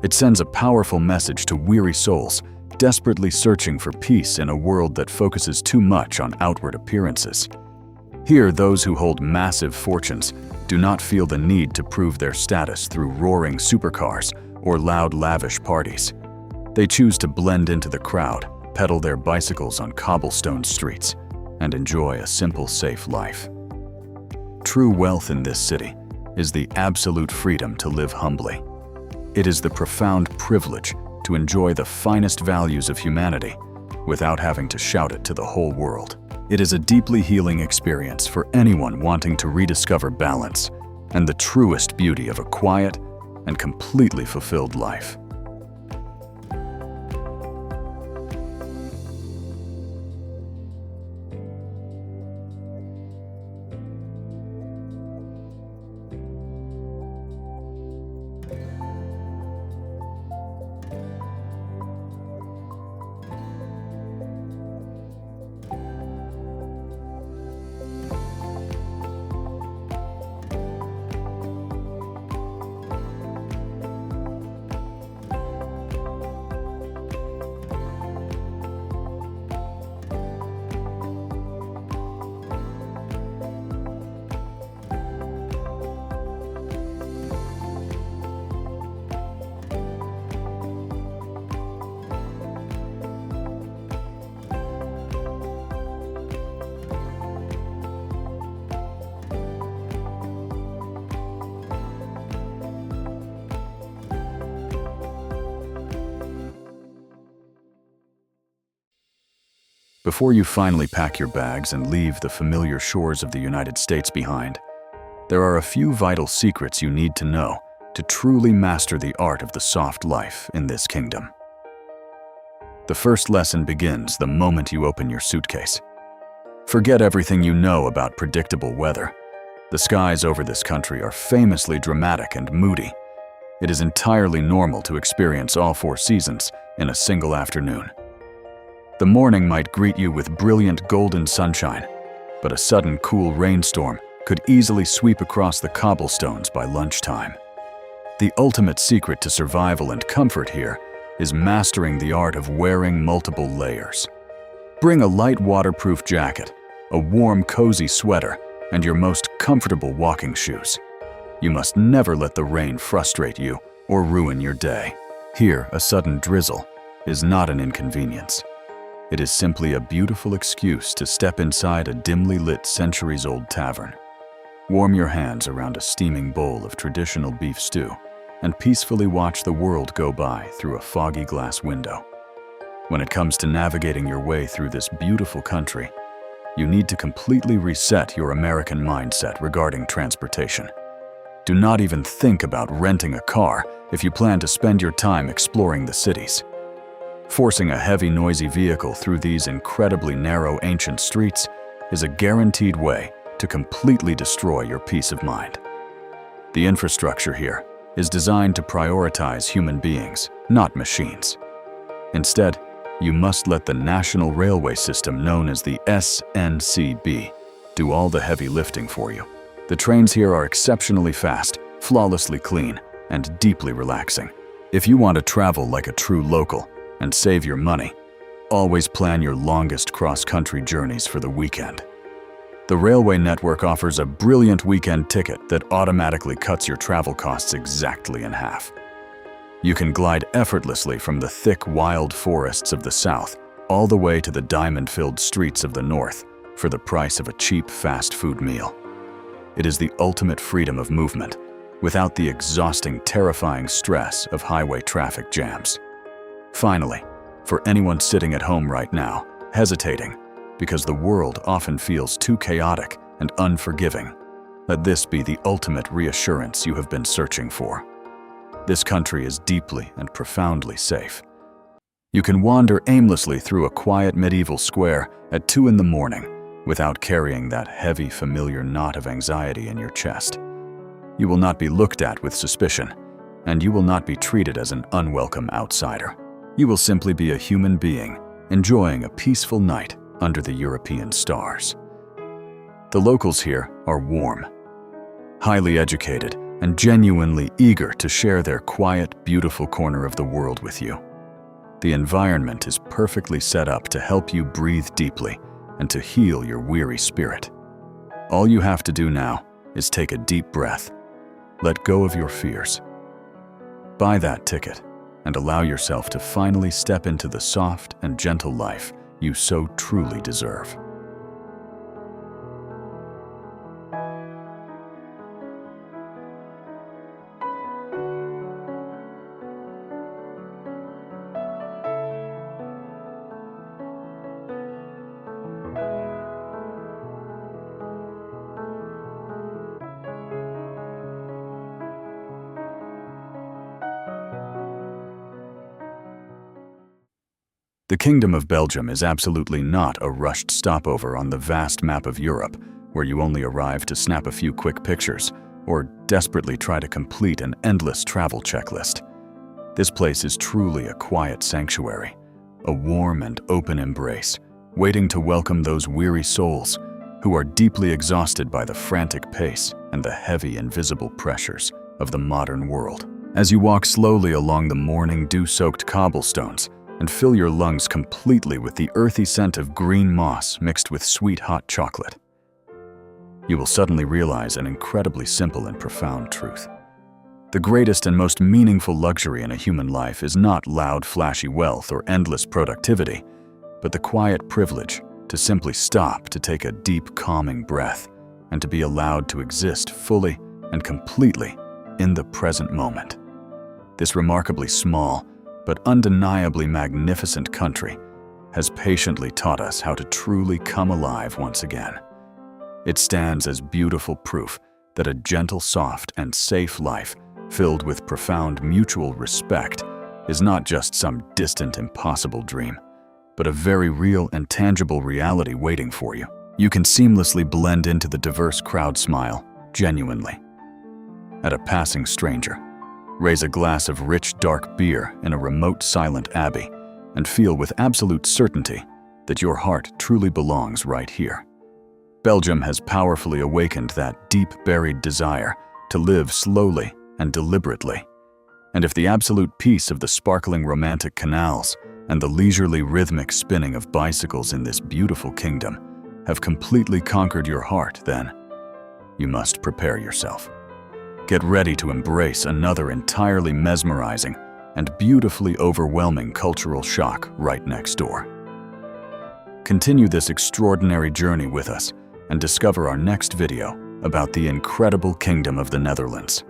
It sends a powerful message to weary souls desperately searching for peace in a world that focuses too much on outward appearances. Here, those who hold massive fortunes do not feel the need to prove their status through roaring supercars or loud, lavish parties. They choose to blend into the crowd, pedal their bicycles on cobblestone streets, and enjoy a simple, safe life. True wealth in this city is the absolute freedom to live humbly. It is the profound privilege to enjoy the finest values of humanity without having to shout it to the whole world. It is a deeply healing experience for anyone wanting to rediscover balance and the truest beauty of a quiet and completely fulfilled life. Before you finally pack your bags and leave the familiar shores of the United States behind, there are a few vital secrets you need to know to truly master the art of the soft life in this kingdom. The first lesson begins the moment you open your suitcase. Forget everything you know about predictable weather. The skies over this country are famously dramatic and moody. It is entirely normal to experience all 4 seasons in a single afternoon. The morning might greet you with brilliant golden sunshine, but a sudden cool rainstorm could easily sweep across the cobblestones by lunchtime. The ultimate secret to survival and comfort here is mastering the art of wearing multiple layers. Bring a light waterproof jacket, a warm, cozy sweater, and your most comfortable walking shoes. You must never let the rain frustrate you or ruin your day. Here, a sudden drizzle is not an inconvenience. It is simply a beautiful excuse to step inside a dimly lit centuries-old tavern. Warm your hands around a steaming bowl of traditional beef stew and peacefully watch the world go by through a foggy glass window. When it comes to navigating your way through this beautiful country, you need to completely reset your American mindset regarding transportation. Do not even think about renting a car if you plan to spend your time exploring the cities. Forcing a heavy, noisy vehicle through these incredibly narrow, ancient streets is a guaranteed way to completely destroy your peace of mind. The infrastructure here is designed to prioritize human beings, not machines. Instead, you must let the national railway system known as the SNCB do all the heavy lifting for you. The trains here are exceptionally fast, flawlessly clean, and deeply relaxing. If you want to travel like a true local and save your money, always plan your longest cross-country journeys for the weekend. The railway network offers a brilliant weekend ticket that automatically cuts your travel costs exactly in half. You can glide effortlessly from the thick, wild forests of the south all the way to the diamond-filled streets of the north for the price of a cheap fast food meal. It is the ultimate freedom of movement without the exhausting, terrifying stress of highway traffic jams. Finally, for anyone sitting at home right now, hesitating because the world often feels too chaotic and unforgiving, let this be the ultimate reassurance you have been searching for. This country is deeply and profoundly safe. You can wander aimlessly through a quiet medieval square at 2 in the morning without carrying that heavy, familiar knot of anxiety in your chest. You will not be looked at with suspicion, and you will not be treated as an unwelcome outsider. You will simply be a human being enjoying a peaceful night under the European stars. The locals here are warm, highly educated, and genuinely eager to share their quiet, beautiful corner of the world with you. The environment is perfectly set up to help you breathe deeply and to heal your weary spirit. All you have to do now is take a deep breath, let go of your fears, buy that ticket, and allow yourself to finally step into the soft and gentle life you so truly deserve. The Kingdom of Belgium is absolutely not a rushed stopover on the vast map of Europe, where you only arrive to snap a few quick pictures or desperately try to complete an endless travel checklist. This place is truly a quiet sanctuary, a warm and open embrace, waiting to welcome those weary souls who are deeply exhausted by the frantic pace and the heavy invisible pressures of the modern world. As you walk slowly along the morning dew-soaked cobblestones and fill your lungs completely with the earthy scent of green moss mixed with sweet hot chocolate, you will suddenly realize an incredibly simple and profound truth. The greatest and most meaningful luxury in a human life is not loud, flashy wealth or endless productivity, but the quiet privilege to simply stop to take a deep, calming breath and to be allowed to exist fully and completely in the present moment. This remarkably small, but undeniably magnificent country has patiently taught us how to truly come alive once again. It stands as beautiful proof that a gentle, soft, and safe life filled with profound mutual respect is not just some distant, impossible dream, but a very real and tangible reality waiting for you. You can seamlessly blend into the diverse crowd, smile genuinely at a passing stranger, raise a glass of rich, dark beer in a remote, silent abbey, and feel with absolute certainty that your heart truly belongs right here. Belgium has powerfully awakened that deep-buried desire to live slowly and deliberately. And if the absolute peace of the sparkling romantic canals and the leisurely rhythmic spinning of bicycles in this beautiful kingdom have completely conquered your heart, then you must prepare yourself. Get ready to embrace another entirely mesmerizing and beautifully overwhelming cultural shock right next door. Continue this extraordinary journey with us and discover our next video about the incredible Kingdom of the Netherlands.